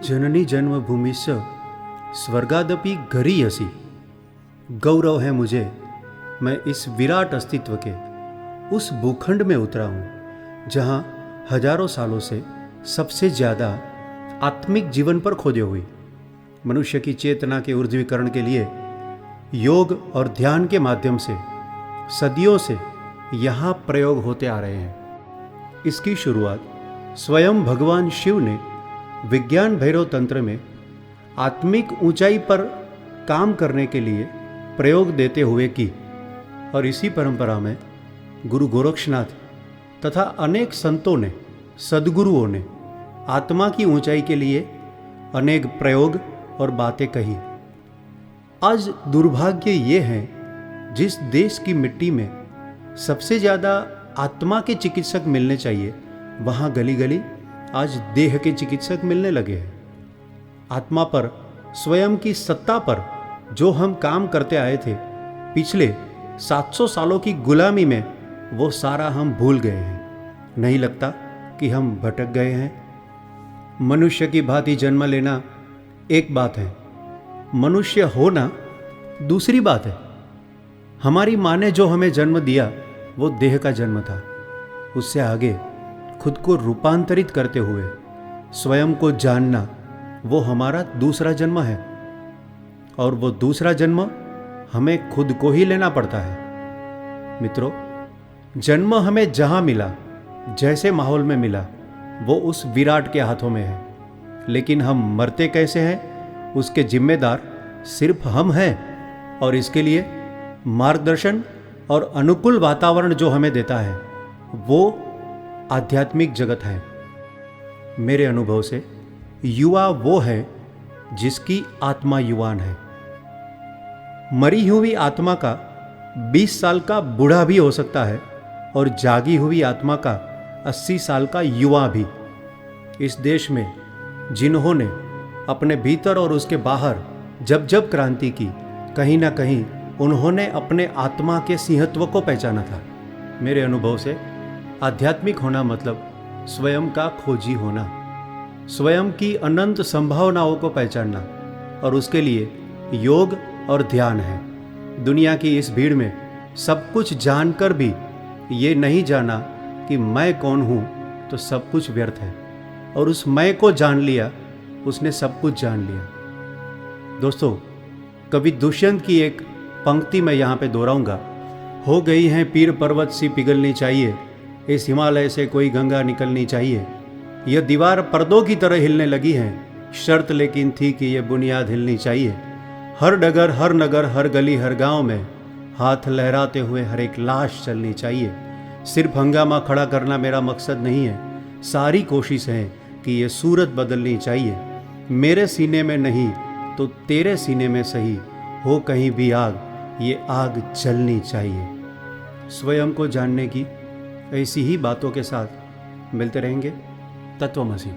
जननी जन्मभूमिश्च स्वर्गादपि गरीयसी। गौरव है मुझे, मैं इस विराट अस्तित्व के उस भूखंड में उतरा हूँ जहाँ हजारों सालों से सबसे ज़्यादा आत्मिक जीवन पर खोजे हुई मनुष्य की चेतना के ऊर्ध्वीकरण के लिए योग और ध्यान के माध्यम से सदियों से यहाँ प्रयोग होते आ रहे हैं। इसकी शुरुआत स्वयं भगवान शिव ने विज्ञान भैरव तंत्र में आत्मिक ऊंचाई पर काम करने के लिए प्रयोग देते हुए की और इसी परंपरा में गुरु गोरक्षनाथ तथा अनेक संतों ने, सद्गुरुओं ने आत्मा की ऊंचाई के लिए अनेक प्रयोग और बातें कही। आज दुर्भाग्य ये है, जिस देश की मिट्टी में सबसे ज़्यादा आत्मा के चिकित्सक मिलने चाहिए, वहाँ गली गली आज देह के चिकित्सक मिलने लगे हैं। आत्मा पर, स्वयं की सत्ता पर जो हम काम करते आए थे पिछले 700 सालों की गुलामी में, वो सारा हम भूल गए हैं। नहीं लगता कि हम भटक गए हैं? मनुष्य की भांति जन्म लेना एक बात है, मनुष्य होना दूसरी बात है। हमारी माँ ने जो हमें जन्म दिया वो देह का जन्म था। उससे आगे खुद को रूपांतरित करते हुए स्वयं को जानना, वो हमारा दूसरा जन्म है। और वो दूसरा जन्म हमें खुद को ही लेना पड़ता है। मित्रों, जन्म हमें जहां मिला, जैसे माहौल में मिला, वो उस विराट के हाथों में है। लेकिन हम मरते कैसे हैं, उसके जिम्मेदार सिर्फ हम हैं। और इसके लिए मार्गदर्शन और अनुकूल वातावरण जो हमें देता है वो आध्यात्मिक जगत है। मेरे अनुभव से युवा वो है जिसकी आत्मा युवान है। मरी हुई आत्मा का 20 साल का बूढ़ा भी हो सकता है और जागी हुई आत्मा का 80 साल का युवा भी। इस देश में जिन्होंने अपने भीतर और उसके बाहर जब जब क्रांति की, कहीं ना कहीं उन्होंने अपने आत्मा के सिंहत्व को पहचाना था। मेरे अनुभव से आध्यात्मिक होना मतलब स्वयं का खोजी होना, स्वयं की अनंत संभावनाओं को पहचानना, और उसके लिए योग और ध्यान है। दुनिया की इस भीड़ में सब कुछ जानकर भी ये नहीं जाना कि मैं कौन हूँ, तो सब कुछ व्यर्थ है। और उस मैं को जान लिया, उसने सब कुछ जान लिया। दोस्तों, कवि दुष्यंत की एक पंक्ति मैं यहाँ पे दोहराऊंगा। हो गई हैं पीर पर्वत सी पिघलनी चाहिए, इस हिमालय से कोई गंगा निकलनी चाहिए। यह दीवार पर्दों की तरह हिलने लगी है, शर्त लेकिन थी कि यह बुनियाद हिलनी चाहिए। हर डगर, हर नगर, हर गली, हर गांव में हाथ लहराते हुए हर एक लाश चलनी चाहिए। सिर्फ हंगामा खड़ा करना मेरा मकसद नहीं है, सारी कोशिश है कि ये सूरत बदलनी चाहिए। मेरे सीने में नहीं तो तेरे सीने में सही, हो कहीं भी आग, ये आग जलनी चाहिए। स्वयं को जानने की ऐसी ही बातों के साथ मिलते रहेंगे। तत्वमसि।